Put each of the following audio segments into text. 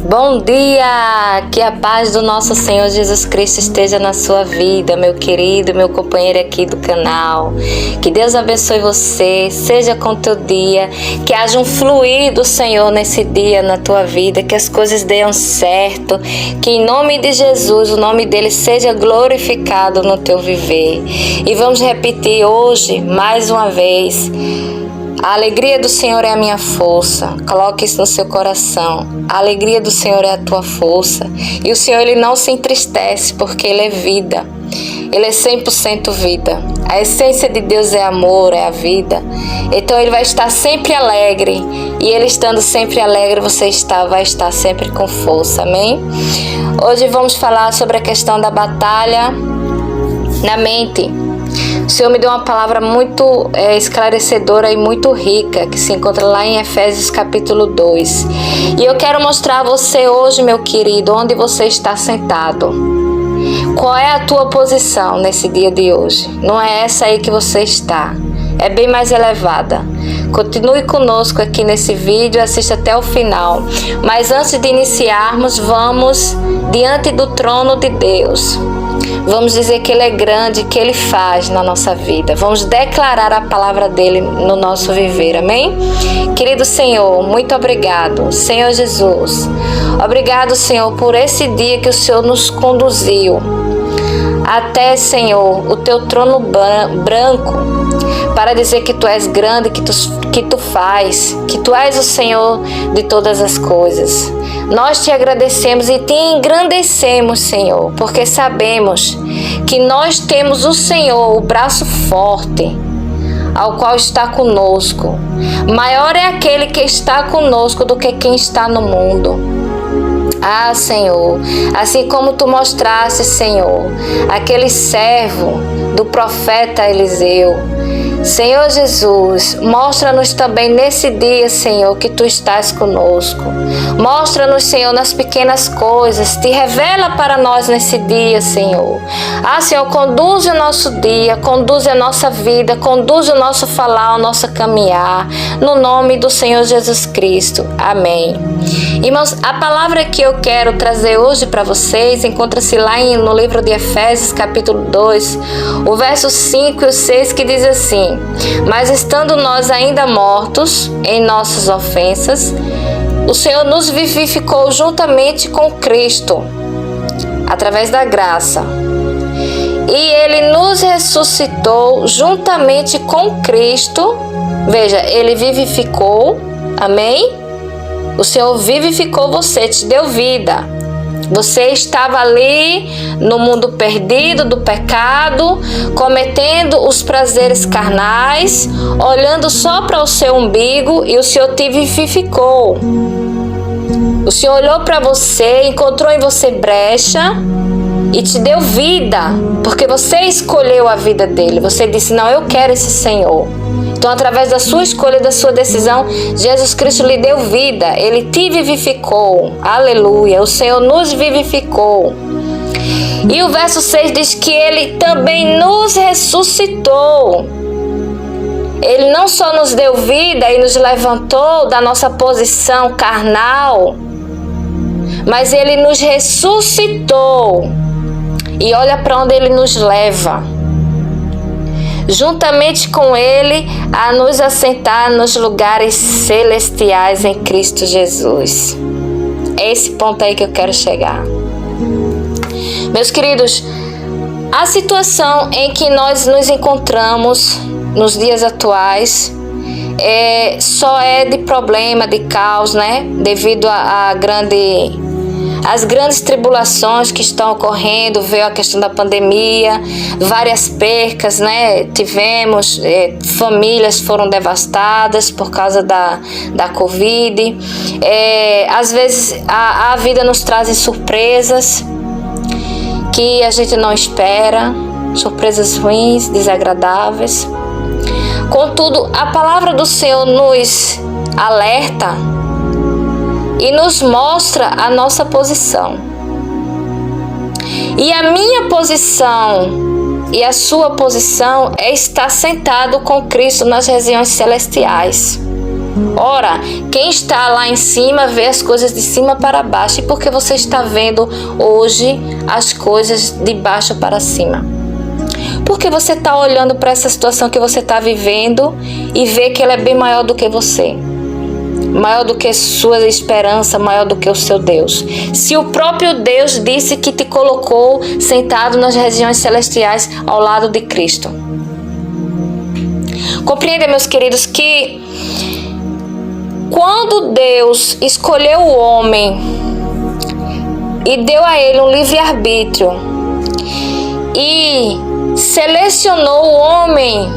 Bom dia! Que a paz do nosso Senhor Jesus Cristo esteja na sua vida, meu querido, meu companheiro aqui do canal. Que Deus abençoe você, seja com o teu dia, que haja um fluir do Senhor nesse dia na tua vida, que as coisas deem certo, que em nome de Jesus, o nome dele seja glorificado no teu viver. E vamos repetir hoje, mais uma vez, a alegria do Senhor é a minha força. Coloque isso no seu coração. A alegria do Senhor é a tua força. E o Senhor, ele não se entristece, porque ele é vida. Ele é 100% vida. A essência de Deus é amor, é a vida. Então ele vai estar sempre alegre. E ele estando sempre alegre, você vai estar sempre com força. Amém? Hoje vamos falar sobre a questão da batalha na mente. O Senhor me deu uma palavra muito esclarecedora e muito rica, que se encontra lá em Efésios capítulo 2. E eu quero mostrar a você hoje, meu querido, onde você está sentado. Qual é a tua posição nesse dia de hoje? Não é essa aí que você está. É bem mais elevada. Continue conosco aqui nesse vídeo, assista até o final. Mas antes de iniciarmos, vamos diante do trono de Deus. Vamos dizer que Ele é grande, que Ele faz na nossa vida. Vamos declarar a palavra dEle no nosso viver, amém? Querido Senhor, muito obrigado, Senhor Jesus. Obrigado, Senhor, por esse dia que o Senhor nos conduziu até, Senhor, o Teu trono branco, para dizer que Tu és grande, que Tu faz, que Tu és o Senhor de todas as coisas. Nós Te agradecemos e Te engrandecemos, Senhor, porque sabemos que nós temos o Senhor, o braço forte, ao qual está conosco. Maior é aquele que está conosco do que quem está no mundo. Ah, Senhor, assim como Tu mostraste, Senhor, aquele servo do profeta Eliseu, Senhor Jesus, mostra-nos também nesse dia, Senhor, que Tu estás conosco. Mostra-nos, Senhor, nas pequenas coisas. Te revela para nós nesse dia, Senhor. Ah, Senhor, conduz o nosso dia, conduz a nossa vida, conduz o nosso falar, o nosso caminhar, no nome do Senhor Jesus Cristo. Amém. Irmãos, a palavra que eu quero trazer hoje para vocês encontra-se lá no livro de Efésios, capítulo 2, o verso 5 e o 6, que diz assim: mas estando nós ainda mortos em nossas ofensas, o Senhor nos vivificou juntamente com Cristo, através da graça. E Ele nos ressuscitou juntamente com Cristo. Veja, Ele vivificou, amém? O Senhor vivificou você, te deu vida. Você estava ali no mundo perdido do pecado, cometendo os prazeres carnais, olhando só para o seu umbigo, e o Senhor te vivificou. O Senhor olhou para você, encontrou em você brecha e te deu vida, porque você escolheu a vida dele. Você disse: não, eu quero esse Senhor. Então, através da sua escolha, da sua decisão, Jesus Cristo lhe deu vida. Ele te vivificou. Aleluia. O Senhor nos vivificou. E o verso 6 diz que Ele também nos ressuscitou. Ele não só nos deu vida e nos levantou da nossa posição carnal, mas Ele nos ressuscitou. E olha para onde Ele nos leva. Juntamente com Ele, a nos assentar nos lugares celestiais em Cristo Jesus. É esse ponto aí que eu quero chegar. Meus queridos, a situação em que nós nos encontramos nos dias atuais só é de problema, de caos, né? Devido às grandes tribulações que estão ocorrendo, veio a questão da pandemia, várias percas, né? Tivemos, famílias foram devastadas por causa da Covid. Às vezes a vida nos traz surpresas que a gente não espera, surpresas ruins, desagradáveis. Contudo, a palavra do Senhor nos alerta e nos mostra a nossa posição. E a minha posição e a sua posição é estar sentado com Cristo nas regiões celestiais. Ora, quem está lá em cima vê as coisas de cima para baixo. E por que você está vendo hoje as coisas de baixo para cima? Porque você está olhando para essa situação que você está vivendo e vê que ela é bem maior do que você. Maior do que sua esperança, maior do que o seu Deus. Se o próprio Deus disse que te colocou sentado nas regiões celestiais ao lado de Cristo. Compreenda, meus queridos, que quando Deus escolheu o homem e deu a ele um livre-arbítrio e selecionou o homem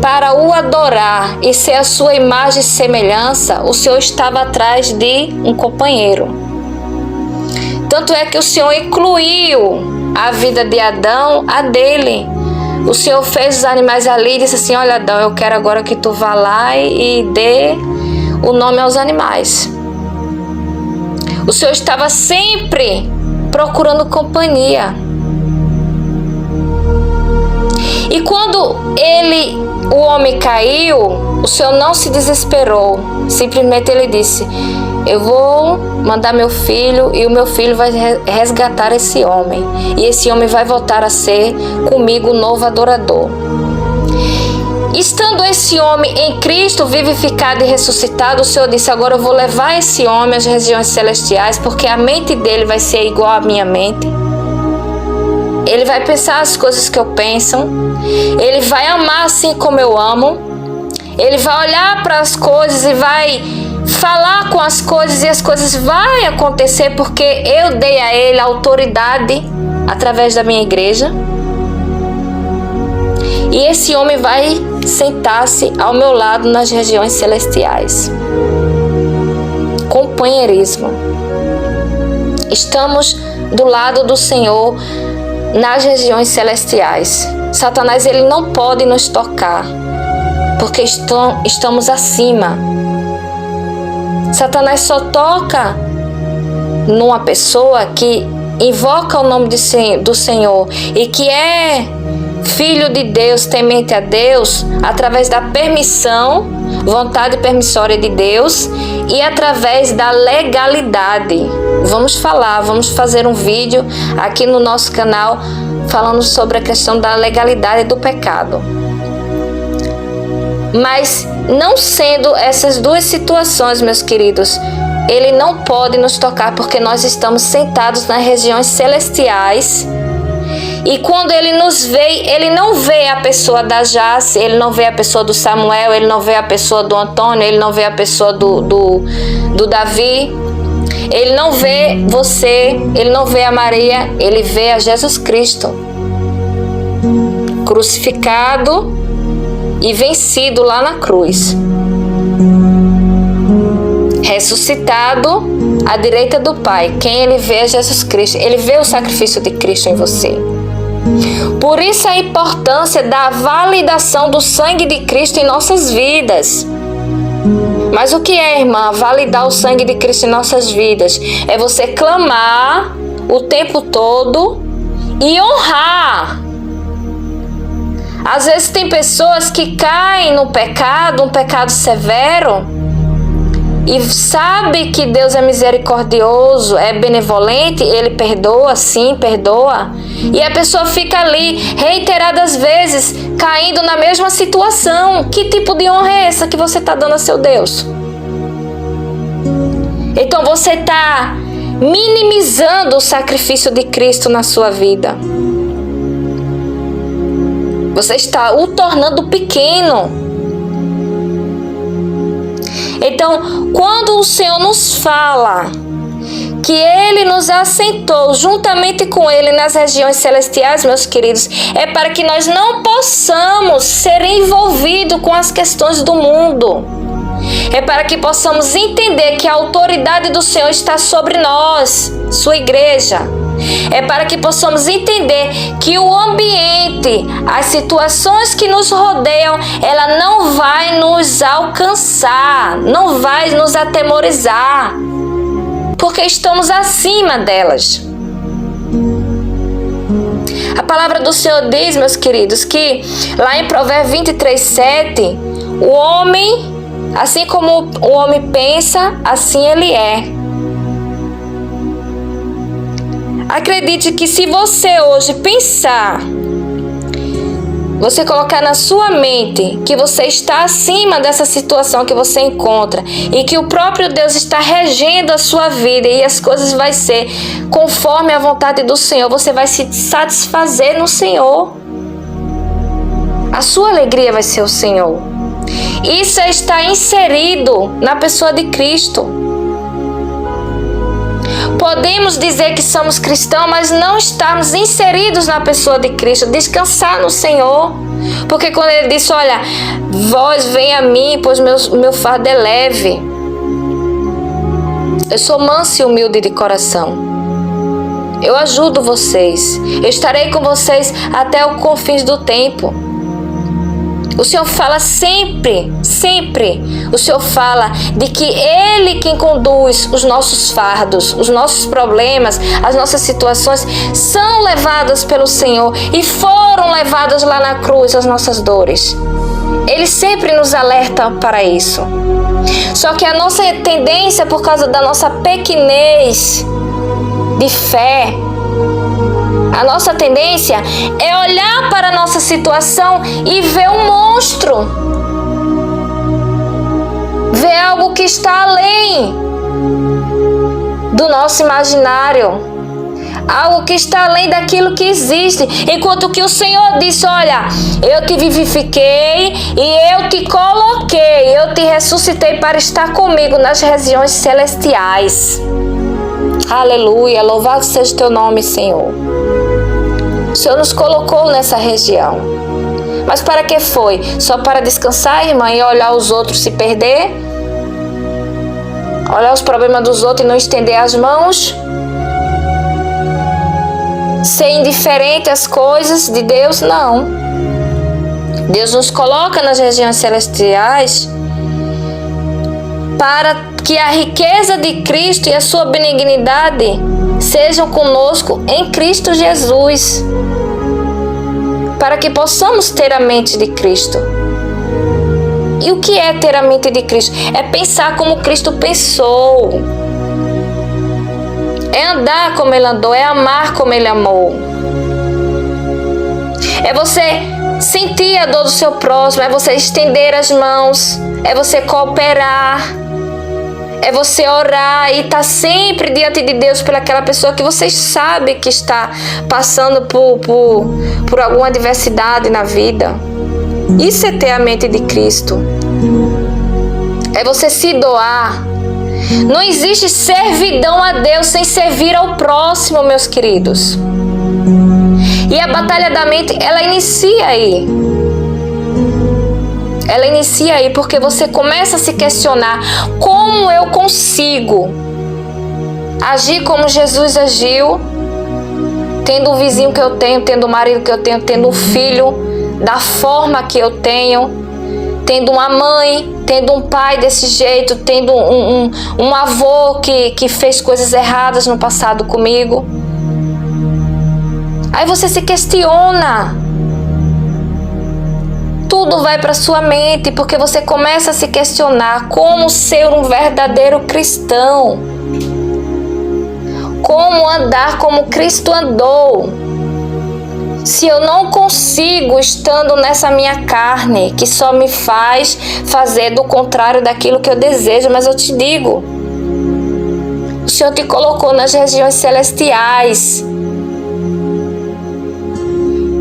para o adorar e ser a sua imagem e semelhança, o Senhor estava atrás de um companheiro. Tanto é que o Senhor incluiu a vida de Adão, a dele. O Senhor fez os animais ali e disse assim: olha, Adão, eu quero agora que tu vá lá e dê o nome aos animais. O Senhor estava sempre procurando companhia. E quando o homem caiu, o Senhor não se desesperou. Simplesmente ele disse: eu vou mandar meu filho e o meu filho vai resgatar esse homem. E esse homem vai voltar a ser comigo o novo adorador. Estando esse homem em Cristo, vivificado e ressuscitado, o Senhor disse: agora eu vou levar esse homem às regiões celestiais, porque a mente dele vai ser igual à minha mente. Ele vai pensar as coisas que eu penso. Ele vai amar assim como eu amo. Ele vai olhar para as coisas e vai falar com as coisas, e as coisas vão acontecer porque eu dei a ele a autoridade através da minha igreja. E esse homem vai sentar-se ao meu lado nas regiões celestiais. Companheirismo. Estamos do lado do Senhor nas regiões celestiais. Satanás, ele não pode nos tocar, porque estamos acima. Satanás só toca numa pessoa que invoca o nome do Senhor e que é filho de Deus, temente a Deus, através da permissão, vontade permissória de Deus e através da legalidade. Vamos fazer um vídeo aqui no nosso canal falando sobre a questão da legalidade do pecado. Mas não sendo essas duas situações, meus queridos, ele não pode nos tocar porque nós estamos sentados nas regiões celestiais. E quando ele nos vê, ele não vê a pessoa da Jace, ele não vê a pessoa do Samuel, ele não vê a pessoa do Antônio, ele não vê a pessoa do Davi, ele não vê você, ele não vê a Maria, ele vê a Jesus Cristo crucificado e vencido lá na cruz, ressuscitado à direita do Pai. Quem ele vê é Jesus Cristo, ele vê o sacrifício de Cristo em você. Por isso a importância da validação do sangue de Cristo em nossas vidas. Mas o que é, irmã, validar o sangue de Cristo em nossas vidas? É você clamar o tempo todo e honrar. Às vezes tem pessoas que caem no pecado, um pecado severo, e sabe que Deus é misericordioso, é benevolente, ele perdoa, sim, perdoa. E a pessoa fica ali reiteradas vezes caindo na mesma situação. Que tipo de honra é essa que você está dando a seu Deus? Então você está minimizando o sacrifício de Cristo na sua vida. Você está o tornando pequeno. Então, quando o Senhor nos fala que Ele nos assentou juntamente com Ele nas regiões celestiais, meus queridos, é para que nós não possamos ser envolvidos com as questões do mundo. É para que possamos entender que a autoridade do Senhor está sobre nós, sua igreja. É para que possamos entender que o ambiente, as situações que nos rodeiam, ela não vai nos alcançar, não vai nos atemorizar, porque estamos acima delas. A palavra do Senhor diz, meus queridos, que lá em Provérbios 23:7, o homem Assim como o homem pensa, assim ele é. Acredite que se você hoje pensar, você colocar na sua mente que você está acima dessa situação que você encontra e que o próprio Deus está regendo a sua vida e as coisas vai ser conforme a vontade do Senhor, você vai se satisfazer no Senhor. A sua alegria vai ser o Senhor. Isso está inserido na pessoa de Cristo. Podemos dizer que somos cristãos, mas não estamos inseridos na pessoa de Cristo. Descansar no Senhor. Porque quando ele disse, olha, vós vem a mim, pois meu fardo é leve. Eu sou manso e humilde de coração. Eu ajudo vocês. Eu estarei com vocês até os confins do tempo. O Senhor fala sempre, sempre, o Senhor fala de que Ele quem conduz os nossos fardos, os nossos problemas, as nossas situações são levadas pelo Senhor e foram levadas lá na cruz as nossas dores. Ele sempre nos alerta para isso. Só que a nossa tendência, por causa da nossa pequenez de fé, a nossa tendência é olhar para a nossa situação e ver um monstro. Ver algo que está além do nosso imaginário. Algo que está além daquilo que existe. Enquanto que o Senhor disse, olha, eu te vivifiquei e eu te coloquei, eu te ressuscitei para estar comigo nas regiões celestiais. Aleluia, louvado seja o teu nome, Senhor. O Senhor nos colocou nessa região. Mas para que foi? Só para descansar, irmã, e olhar os outros se perder? Olhar os problemas dos outros e não estender as mãos? Ser indiferente às coisas de Deus? Não. Deus nos coloca nas regiões celestiais para que a riqueza de Cristo e a sua benignidade sejam conosco em Cristo Jesus, para que possamos ter a mente de Cristo. E o que é ter a mente de Cristo? É pensar como Cristo pensou, é andar como Ele andou, é amar como Ele amou, é você sentir a dor do seu próximo, é você estender as mãos, é você cooperar, é você orar e estar sempre diante de Deus por aquela pessoa que você sabe que está passando por alguma adversidade na vida. Isso é ter a mente de Cristo. É você se doar. Não existe servidão a Deus sem servir ao próximo, meus queridos. E a batalha da mente, ela inicia aí. Ela inicia aí porque você começa a se questionar: como eu consigo agir como Jesus agiu, tendo o vizinho que eu tenho, tendo o marido que eu tenho, tendo um filho da forma que eu tenho, tendo uma mãe, tendo um pai desse jeito, tendo um avô que fez coisas erradas no passado comigo. Aí você se questiona. Tudo vai para sua mente, porque você começa a se questionar como ser um verdadeiro cristão. Como andar como Cristo andou. Se eu não consigo, estando nessa minha carne, que só me faz fazer do contrário daquilo que eu desejo, mas eu te digo, o Senhor te colocou nas regiões celestiais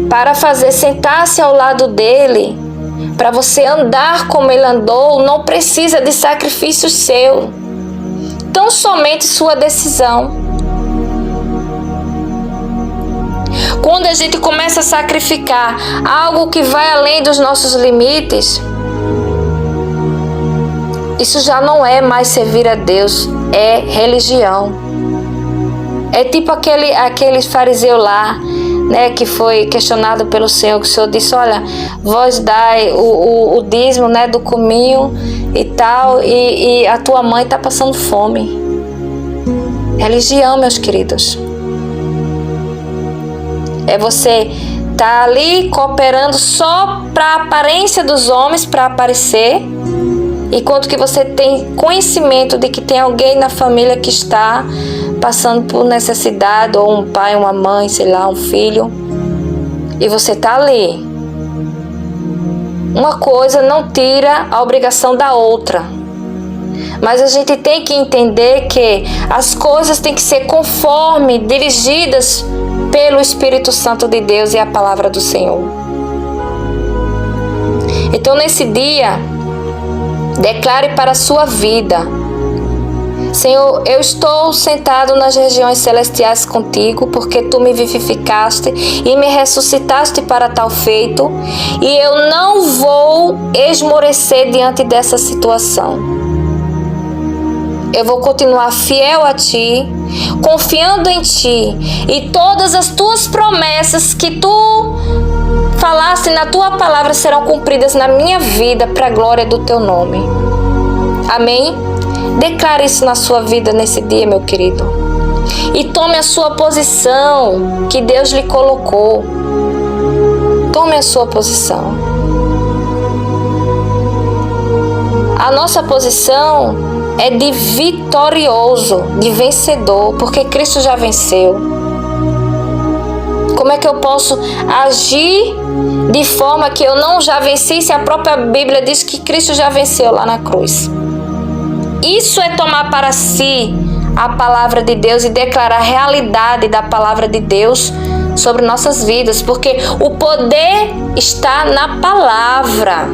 para fazer sentar-se ao lado dele, para você andar como ele andou. Não precisa de sacrifício seu, tão somente sua decisão. Quando a gente começa a sacrificar algo que vai além dos nossos limites, isso já não é mais servir a Deus, é religião. É tipo aquele fariseu lá, né, que foi questionado pelo Senhor, que o Senhor disse: olha, vós dai o dízimo, né, do cominho e tal, e a tua mãe está passando fome. Religião, meus queridos. É você estar ali cooperando só para a aparência dos homens, para aparecer, E quanto que você tem conhecimento de que tem alguém na família que está passando por necessidade, ou um pai, uma mãe, sei lá, um filho, e você está ali. Uma coisa não tira a obrigação da outra. Mas a gente tem que entender que as coisas têm que ser conforme, dirigidas pelo Espírito Santo de Deus e a palavra do Senhor. Então, nesse dia, declare para a sua vida: Senhor, eu estou sentado nas regiões celestiais contigo, porque tu me vivificaste e me ressuscitaste para tal feito, e eu não vou esmorecer diante dessa situação. Eu vou continuar fiel a ti, confiando em ti, e todas as tuas promessas que tu falaste na tua palavra serão cumpridas na minha vida para a glória do teu nome. Amém? Declare isso na sua vida nesse dia, meu querido. E tome a sua posição que Deus lhe colocou. Tome a sua posição. A nossa posição é de vitorioso, de vencedor, porque Cristo já venceu. Como é que eu posso agir de forma que eu não já venci, se a própria Bíblia diz que Cristo já venceu lá na cruz? Isso é tomar para si a palavra de Deus e declarar a realidade da palavra de Deus sobre nossas vidas, porque o poder está na palavra.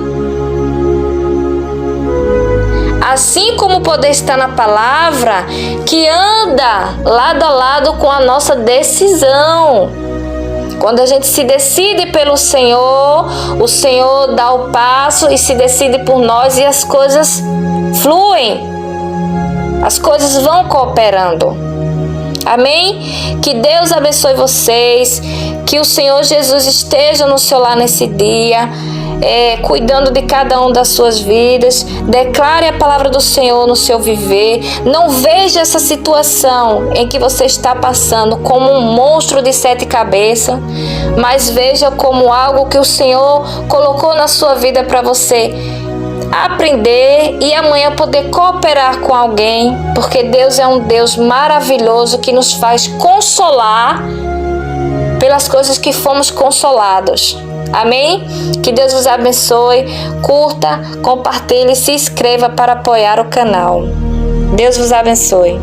Assim como o poder está na palavra, que anda lado a lado com a nossa decisão. Quando a gente se decide pelo Senhor, o Senhor dá o passo e se decide por nós, e as coisas fluem. As coisas vão cooperando. Amém? Que Deus abençoe vocês. Que o Senhor Jesus esteja no seu lar nesse dia, cuidando de cada um das suas vidas. Declare a palavra do Senhor no seu viver. Não veja essa situação em que você está passando como um monstro de 7 cabeças, mas veja como algo que o Senhor colocou na sua vida para você aprender e amanhã poder cooperar com alguém, porque Deus é um Deus maravilhoso que nos faz consolar pelas coisas que fomos consolados. Amém? Que Deus vos abençoe. Curta, compartilhe e se inscreva para apoiar o canal. Deus vos abençoe.